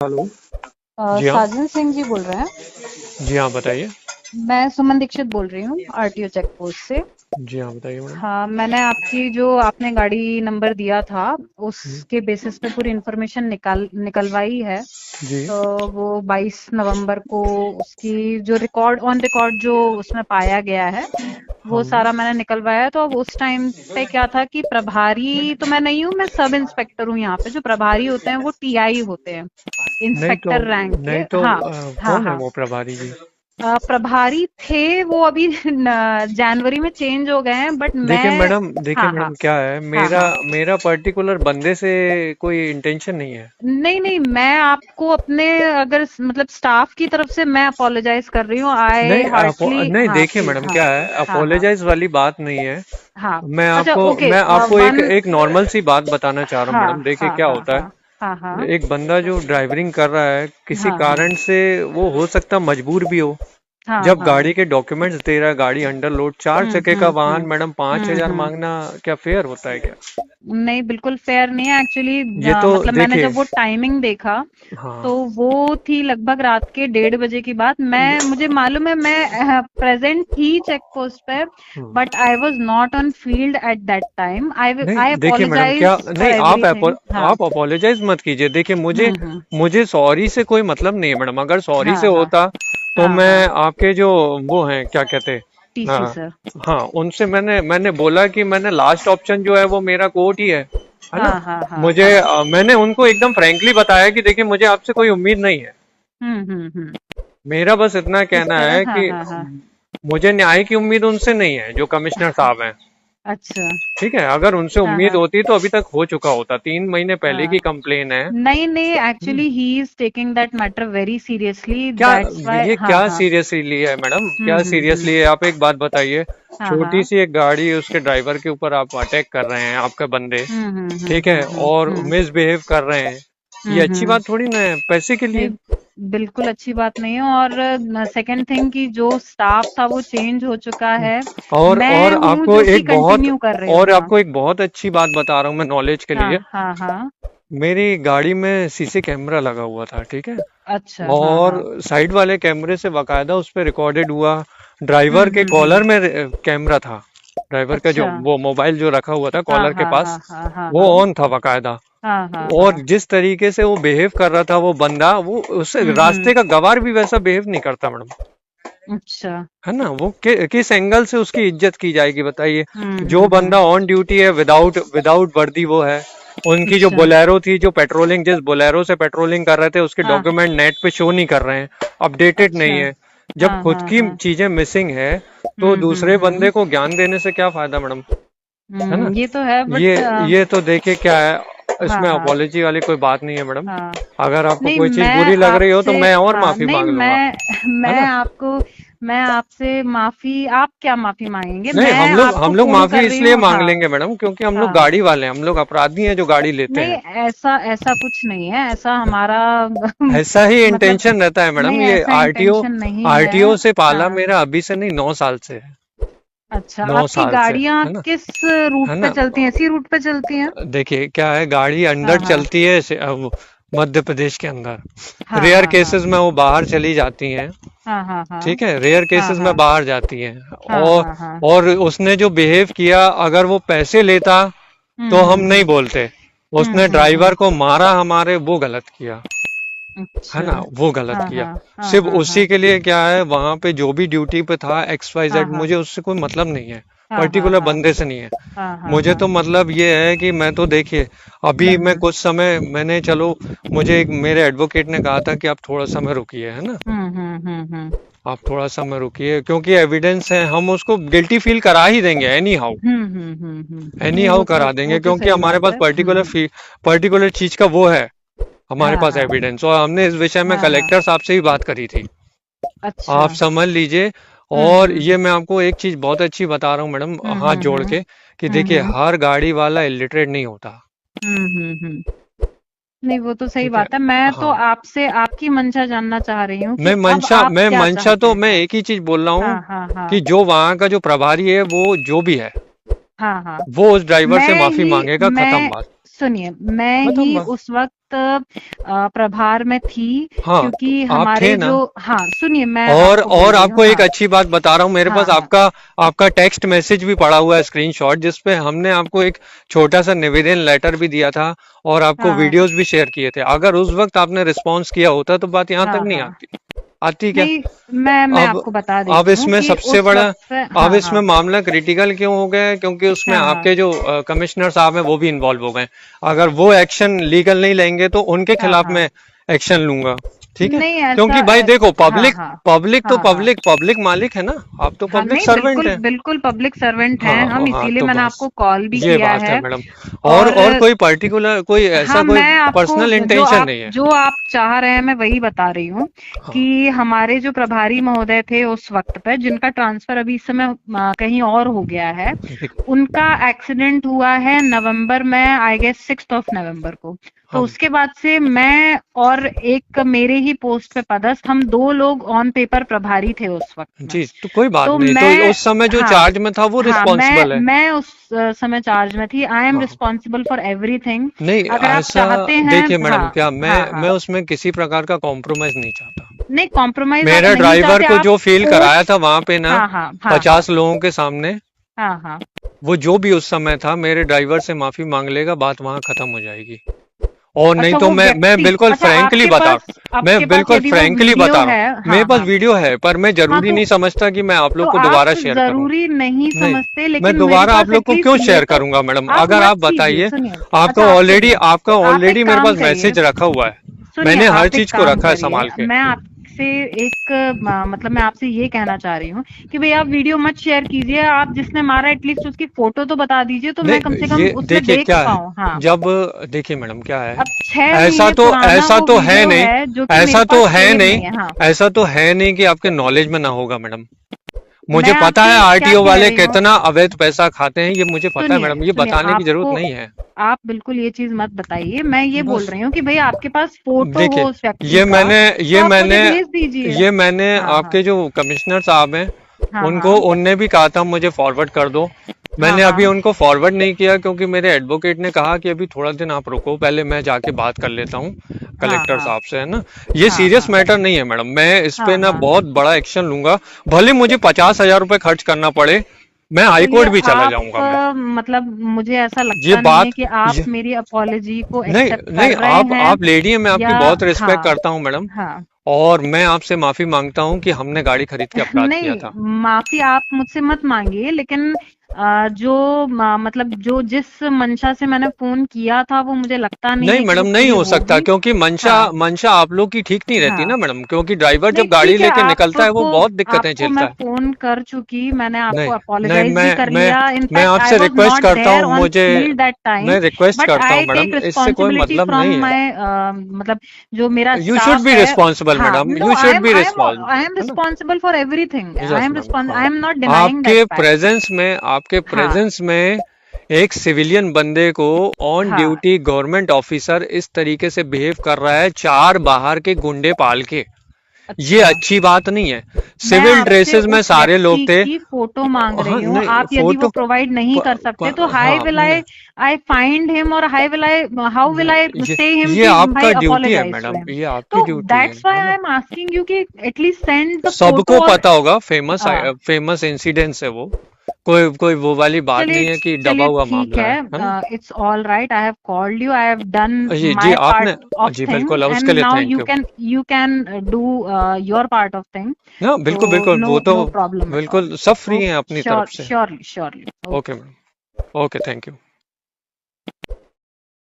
Hello. जी हाँ। साजन सिंह जी बोल रहे हैं। जी हाँ, बताइए। मैं सुमन दीक्षित बोल रही हूँ आरटीओ चेक पोस्ट से। जी हाँ, बताइए मैडम। हाँ, मैंने आपकी जो आपने गाड़ी नंबर दिया था हम्म, उसके बेसिस पे पूरी इन्फॉर्मेशन निकलवाई है। जी। तो वो 22 नवंबर को उसकी जो रिकॉर्ड ऑन रिकॉर्ड जो उसमें पाया गया है हाँ वो मैडम। सारा मैंने निकलवाया। तो अब उस टाइम पे क्या था कि प्रभारी तो मैं नहीं हूँ, मैं सब इंस्पेक्टर हूँ यहाँ पे। जो प्रभारी होते हैं वो टीआई होते हैं, नहीं तो इंस्पेक्टर रैंक के। नहीं तो हाँ, हाँ, कौन है हाँ। वो प्रभारी जी? प्रभारी थे वो अभी जनवरी में चेंज हो गए हैं, बट देखिए मैं। मैडम, देखिए हाँ, हाँ, मैडम, क्या है, हाँ, मेरा हाँ। मेरा पर्टिकुलर बंदे से कोई इंटेंशन नहीं है। नहीं, नहीं, मैं आपको अपने अगर मतलब स्टाफ की तरफ से मैं अपोलोजाइज कर रही हूँ। आई हार्टली। नहीं, हाँ, देखिए प्लीज। मैडम, हाँ, क्या है, हाँ, हाँ, अपोलोजाइज वाली बात नहीं है। हाँ। मैं अच्छा, आपको ओके। मैं आपको एक वन। एक नॉर्मल सी बात बताना चाह रहा हूँ हाँ, मैडम। देखिए हाँ, क्या हाँ, होता हाँ, है। हाँ, हाँ, एक बंदा जो ड्राइवरिंग कर रहा है, किसी हाँ, हाँ, कारण से वो हो सकता मजबूर भी हो। हाँ, जब हाँ। गाड़ी के डॉक्यूमेंट्स दे रहा है, गाड़ी अंडर लोड, चार हम्म, चक्के का हम्म, वाहन हम्म, मैडम, पांच हम्म, हजार मांगना क्या फेयर होता है क्या? नहीं, बिल्कुल फेयर नहीं है एक्चुअली। ये तो मतलब मैंने देखिए। जब वो टाइमिंग देखा तो हाँ। वो थी लगभग रात के 1:30 बजे की बात। मैं मुझे मालूम है, मैं प्रेजेंट थी चेक पोस्ट पे, hmm. But I was not on field at that time. नहीं आई देखिए मैडम, क्या, अपोलोजाइज फॉर नहीं, एवरीथिंग। हाँ। आप अपोलोजाइज मत कीजिए। देखिए, मुझे हम्म। मुझे सॉरी से कोई मतलब नहीं है मैडम। अगर सॉरी से हाँ, हाँ, होता तो हाँ, मैं हाँ। आपके जो वो हैं, क्या कहते हैं, टीसी हाँ, सर। हाँ, उनसे मैंने बोला कि मैंने लास्ट ऑप्शन जो है वो मेरा कोर्ट ही है ना। हाँ, हाँ, हाँ, मुझे हाँ। मैंने उनको एकदम फ्रैंकली बताया कि देखिए, मुझे आपसे कोई उम्मीद नहीं है। हम्म। मेरा बस इतना इस कहना तरह। है हाँ, कि हाँ, हाँ। मुझे न्याय की उम्मीद उनसे नहीं है, जो कमिश्नर साहब हैं। अच्छा। ठीक है, अगर उनसे हाँ, उम्मीद हाँ, होती तो अभी तक हो चुका होता। 3 महीने पहले की हाँ। कंप्लेन है। नहीं, नहीं, hmm, actually he is taking that matter very seriously, क्या, दैट्स व्हाई। ये हाँ, क्या हाँ। सीरियसली है मैडम? क्या हम्म। सीरियसली है? आप एक बात बताइए। हाँ, छोटी हाँ। सी एक गाड़ी, उसके ड्राइवर के ऊपर आप अटैक कर रहे हैं, आपके बंदे, ठीक है, और हुँ। मिसबिहेव कर रहे हैं। ये अच्छी हुँ। बात थोड़ी ना है, पैसे के नहीं, लिए। बिल्कुल अच्छी बात नहीं है। और सेकंड थिंग कि जो स्टाफ था वो चेंज हो चुका है। और मैं हूँ आपको जो कि एक बहुत कंटिन्यू कर रही हूँ। और हाँ। आपको एक बहुत अच्छी बात बता रहा हूँ मैं, नॉलेज के हाँ, लिए। हाँ, हाँ। मेरी गाड़ी में सीसी कैमरा लगा हुआ था, ठीक है। अच्छा। हाँ, और हाँ। साइड वाले कैमरे से बकायदा उस पे रिकॉर्डेड हुआ। ड्राइवर के कॉलर हुँ। में कैमरा था। ड्राइवर का जो अच्छा। वो मोबाइल जो रखा हुआ था हाँ, कॉलर के हाँ, पास, हाँ, हाँ, हाँ, वो हाँ। ऑन था बकायदा। हाँ, हाँ, और हाँ। जिस तरीके से वो बिहेव कर रहा था वो बंदा, वो उससे हुँ। रास्ते का गवार भी वैसा बिहेव नहीं करता मैडम। अच्छा। है ना, वो किस एंगल से उसकी इज्जत की जाएगी बताइए? जो हुँ। बंदा ऑन ड्यूटी है, विदाउट विदाउट वर्दी वो है। उनकी जो अच्छा। बोलेरो थी, जो पेट्रोलिंग, जिस बोलेरो से पेट्रोलिंग कर रहे थे, उसके हाँ। डॉक्यूमेंट नेट पे शो नहीं कर रहे हैं, अपडेटेड अच्छा। नहीं है। जब हाँ, खुद हाँ, की हाँ। चीजें मिसिंग है तो दूसरे हुँ। बंदे को ज्ञान देने से क्या फायदा मैडम? है ना। ये तो है, ये बट ये तो देखिए क्या है, हाँ, इसमें हाँ, अपॉलोजी वाली कोई बात नहीं है मैडम। हाँ। अगर आपको नहीं, कोई चीज मैं बुरी लग रही हो तो आपसे। मैं और हाँ, माफी नहीं, मांग लूंगा। मैं है ना। आपसे माफ़ी, आप क्या माफ़ी माँगेंगे? नहीं, मैं आपको हम लोग फ़ोन माफी कर रही इसलिए हूँ। मांग हाँ, लेंगे मैडम, क्योंकि हम लोग हाँ। गाड़ी वाले हैं, हम लोग अपराधी हैं जो गाड़ी लेते नहीं, हैं। ऐसा ऐसा कुछ नहीं है, ऐसा हमारा ऐसा ही मतलब। इंटेंशन रहता है मैडम। नहीं, ये ऐसा आरटीओ इंटेंशन नहीं है। आरटीओ से पाला हाँ। मेरा अभी से नहीं, 9 साल से है। अच्छा, नौ आपकी साल से गाड़ियाँ है ना। किस रूट है पे ना। चलती हैं? इसी रूट पे चलती हैं? देखिए क्या है, गाड़ी हाँ, अंडर हाँ। चलती है मध्य प्रदेश के अंदर। हाँ, रेयर हाँ, हाँ। केसेस में वो बाहर चली जाती हैं। हाँ, हाँ, हाँ। ठीक है, रेयर हाँ, केसेस में हाँ। बाहर जाती हैं। हाँ, और हाँ, हाँ। और उसने जो बिहेव किया, अगर वो पैसे लेता तो हम नहीं हुँ। बोलते। उसने हुँ। ड्राइवर को मारा हमारे, वो गलत किया। है अच्छा। ना, वो गलत हाँ, किया। हाँ। हाँ, सिर्फ हाँ, उसी हाँ। के लिए, क्या है, वहां पे जो भी ड्यूटी पे था, एक्स वाई हाँ, जेड, हाँ। मुझे उससे कोई मतलब नहीं है। हाँ, हाँ, पर्टिकुलर हाँ। बंदे से नहीं है। हाँ, हाँ, मुझे हाँ। तो मतलब ये है कि मैं तो देखिए, अभी मैं हुँ। कुछ समय मैंने, चलो, मुझे एक मेरे एडवोकेट ने कहा था कि आप थोड़ा समय रुकिए, है ना। हुँ। आप थोड़ा समय रुकिए, क्योंकि एविडेंस है, हम उसको गिल्टी फील करा ही देंगे एनी हाउ। एनी नहीं, हाउ करा देंगे, वो तो क्योंकि सही हमारे बात पास है। पर्टिकुलर चीज का वो है, हमारे हाँ, पास हाँ। एविडेंस। और हमने इस विषय में हाँ, हाँ। कलेक्टर साहब से ही बात करी थी, अच्छा। आप समझ लीजिए। हुँ, और हुँ। ये मैं आपको एक चीज बहुत अच्छी बता रहा हूँ मैडम, हुँ, हाथ हुँ, जोड़ हुँ। के, कि हुँ, देखिए, हुँ। हर गाड़ी वाला इलिटरेट नहीं होता। हुँ। नहीं, वो तो सही ठीक है। बात है। मैं तो हाँ। आपसे आपकी मंशा जानना चाह रही हूँ कि अब आप मैं क्या मंशा चाहते तो हैं? मैं हाँ। एक ही चीज बोल रहा हूँ, हाँ, हाँ, हाँ। कि जो वहां का जो प्रभारी है, वो जो भी है, हाँ, हाँ। वो उस ड्राइवर से मैं माफी ही मांगेगा, खत्म मैं बात। सुनिए, मैं ही मतलब उस वक्त प्रभार में थी, हाँ, क्योंकि आप थे हमारे ना। जो, हाँ सुनिए मैं आपको बोल और रही आपको हूँ। एक हाँ अच्छी बात बता रहा हूँ, मेरे हाँ पास हाँ आपका आपका टेक्स्ट मैसेज भी पड़ा हुआ है, स्क्रीनशॉट, जिसपे हमने आपको एक छोटा सा निवेदन लेटर भी दिया था और आपको हाँ वीडियोस भी शेयर किए थे। अगर उस वक्त आपने रिस्पॉन्स किया होता तो बात यहाँ तक हाँ नहीं हाँ। आती। आती क्या? नहीं, मैं अब आपको बता अब देती हूँ इसमें कि सबसे उस बड़ा, वक्त से, अब हाँ इसमें हाँ मामला क्रिटिकल क्यों हो गया है, क्योंकि उसमें हाँ हाँ आपके जो कमिश्नर साहब हैं वो भी इन्वॉल्व हो गए। अगर वो एक्शन लीगल नहीं लेंगे तो उनके हाँ खिलाफ हाँ। मैं एक्शन लूंगा। ठीक है? नहीं ऐसा क्योंकि भाई देखो, हाँ पब्लिक हाँ पब्लिक तो हाँ हाँ पब्लिक पब्लिक मालिक है ना। आप तो हाँ। पब्लिक नहीं, सर्वेंट बिल्कुल है। बिल्कुल पब्लिक सर्वेंट हैं हम, हाँ हाँ, इसीलिए तो मैंने बस आपको कॉल भी ये किया बात है है। मैडम। और और कोई पर्टिकुलर, कोई ऐसा हाँ, कोई मैं आपको पर्सनल इंटेंशन नहीं है। जो आप चाह रहे हैं मैं वही बता रही हूँ हाँ, कि हमारे जो प्रभारी महोदय थे उस वक्त पे, जिनका ट्रांसफर अभी इस समय कहीं और हो गया है, ठीक। उनका एक्सीडेंट हुआ है नवंबर में, आई गेस 6 नवंबर को। तो हाँ उसके बाद से मैं और एक मेरे ही पोस्ट पे पदस्थ, हम 2 लोग ऑन पेपर प्रभारी थे उस वक्त में। जी, तो कोई बात तो नहीं, तो मैं, उस समय जो हाँ चार्ज में था वो हाँ, रिस्पॉन्सिबल है। मैं उस समय चार्ज में थी। आई एम हाँ, रिस्पॉन्सिबल फॉर एवरीथिंग। नहीं अगर आप ऐसा, चाहते हैं, देखिए मैडम, हाँ क्या हाँ मैं हाँ। उसमें किसी प्रकार का कॉम्प्रोमाइज नहीं चाहता। नहीं, कॉम्प्रोमाइज आप मेरे नहीं ड्राइवर चाहते, को आप जो फील कराया था पोस्ट, वहां पे ना, हाँ हाँ हाँ हाँ 50 लोगों के सामने, हाँ हाँ। वो जो भी उस समय था, मेरे ड्राइवर से माफी मांग लेगा, बात वहां खत्म हो जाएगी। और नहीं अच्छा, तो वो मैं व्यक्ति, बिल्कुल अच्छा फ्रैंकली बता, मैं आपके पास बिल्कुल यदि वो फ्रैंकली वीडियो बता रहा है, हूँ, मेरे हाँ पास हाँ वीडियो है, पर मैं हाँ, जरूरी नहीं समझता कि मैं आप लोग तो को आप दोबारा शेयर करूं। जरूरी नहीं नहीं, समझते, मैं लेकिन मेरे दोबारा आप पास लोग को क्यों एटलीस्ट ये शेयर तो, करूंगा मैडम? आप अगर मत आप कीजिए, बताइए, सुनिए। आपका अच्छा, आप ऑलरेडी, सुनिए, आपका आप एक ऑलरेडी मेरे काम पास करिए, मैसेज रखा हुआ है। सुनिए, मैंने हर आप एक चीज को काम रखा है करिए, संभाल के। मैं आपसे एक मतलब मैं आपसे ये कहना चाह रही हूँ कि भाई आप वीडियो मत शेयर कीजिए, आप जिसने मारा एटलीस्ट उसकी फोटो तो बता दीजिए, तो मैं कम नहीं, से कम ये उसमें देखिए देख क्या है, पाऊँ। हाँ, जब, देखिए मैडम क्या है, अब 6 महीने पुराना ऐसा वो तो है वीडियो नहीं, है जो कि मेरे ऐसा तो पास है सेव नहीं, नहीं है। हाँ, ऐसा तो है नहीं कि आपके नॉलेज में ना होगा मैडम। मुझे मैं पता है आपसे क्या आरटीओ कह वाले रही हूँ, कितना अवैध पैसा खाते हैं, ये मुझे पता है सुनिए मैडम, ये सुनिए, बताने की जरूरत आपको, नहीं है। आप बिल्कुल ये चीज मत बताइए। मैं ये बोल बस रही हूँ कि भाई आपके पास फोटो हो देखिए, उस व्यक्ति ये का, मैंने तो ये आप मुझे मैंने भेज दीजिए। ये मैंने हाँ हाँ आपके जो कमिश्नर साहब हैं, हाँ उनको, हाँ उनने भी कहा था मुझे फॉरवर्ड कर दो। हाँ मैंने अभी हाँ उनको फॉरवर्ड नहीं किया, क्योंकि मेरे एडवोकेट ने कहा कि अभी थोड़ा दिन आप रुको, पहले मैं जाके बात कर लेता हूँ हाँ कलेक्टर हाँ साहब से, है ना। ये हाँ सीरियस हाँ मैटर नहीं है मैडम, मैं इस पे हाँ ना हाँ। बहुत बड़ा एक्शन लूंगा। भले मुझे 50,000 रुपए खर्च करना पड़े, मैं हाई तो ये कोर्ट भी चला आप जाऊंगा मैं। मतलब मुझे ऐसा ये लगता नहीं है बात, कि आप ये मेरी अपॉलजी को नहीं एक्सेप्ट नहीं, कर रहे हैं, आप लेडी हैं, मैं आपकी या, बहुत रिस्पेक्ट हाँ करता हूँ मैडम। हाँ। और मैं आपसे माफी मांगता हूँ कि हमने गाड़ी खरीद के अपराध किया नहीं, था। माफी आप मुझसे मत मांगिए, लेकिन जो मतलब जो जिस मंशा से मैंने फोन किया था वो मुझे लगता नहीं नहीं है कि वो मैडम, नहीं पूरी हो सकता, होगी। क्योंकि मंशा हाँ मंशा आप लोग की ठीक नहीं रहती हाँ। ना मैडम, क्योंकि ड्राइवर नहीं जब गाड़ी ठीक है, लेके निकलता है वो आपको बहुत दिक्कतें आपको मैं झेलता है। फोन कर चुकी, मैंने नहीं आपको नहीं, अपोलोजाइज भी कर लिया। मैं इनफैक्ट आई आपसे वाज रिक्वेस्ट नॉट करता देयर हूँ, ऑन मुझे, फील्ड दैट टाइम, मैं रिक्वेस्ट बट करता हूँ आई टेक मैडम, इससे कोई रिस्पॉन्सिबिलिटी मतलब फ्रॉम नहीं है। माय, मतलब जो मेरा यू शुड स्टाफ बी है। रिस्पॉन्सिबल हाँ, madam, no, you should be responsible, I am है ना। Responsible for everything, yes ma'am, I हाँ। Am not denying that fact. आपके हाँ प्रेजेंस में एक सिविलियन बंदे को, ऑन हाँ। ड्यूटी गवर्नमेंट ऑफिसर इस तरीके से बिहेव कर रहा है, 4 बाहर के गुंडे पाल के, ये अच्छा, अच्छी बात नहीं है। मैं सिविल आपसे ड्रेसेस में उस सारे लोग व्यक्ति थे। की फोटो मांग रही हाँ हूँ, नहीं, आप यदि वो फोटो, प्रोवाइड नहीं कर सकते तो हाई हाँ विल नहीं, आई फाइंड हिम, और हाउ विल आई नहीं, से हिम ये कि आपका भाई ड्यूटी है अपोलोजाइज टू मैडम, हिम। ये आपकी तो ड्यूटी दैट्स व्हाई है आई ना। एम आस्किंग यू कि एटलीस्ट सेंड द फोटो। सबको और पता होगा, फेमस आ, फेमस इंसिडेंट्स है वो, कोई कोई वो वाली बात चलिए नहीं है कि दबा चलिए हुआ ठीक मामला है ना। है, it's all right, I have called you, I have done जी जी, माय पार्ट आपने, ऑफ जी थिंग, बिल्कुल, एंड उसके लिए now thank you. You can do your part of thing. हाँ तो बिल्कुल बिल्कुल, नो वो तो नो प्रॉब्लम एट ऑल। बिल्कुल सब फ्री हैं ओके, अपनी तरफ श्योर से। Surely surely. Okay ma'am, okay, thank you.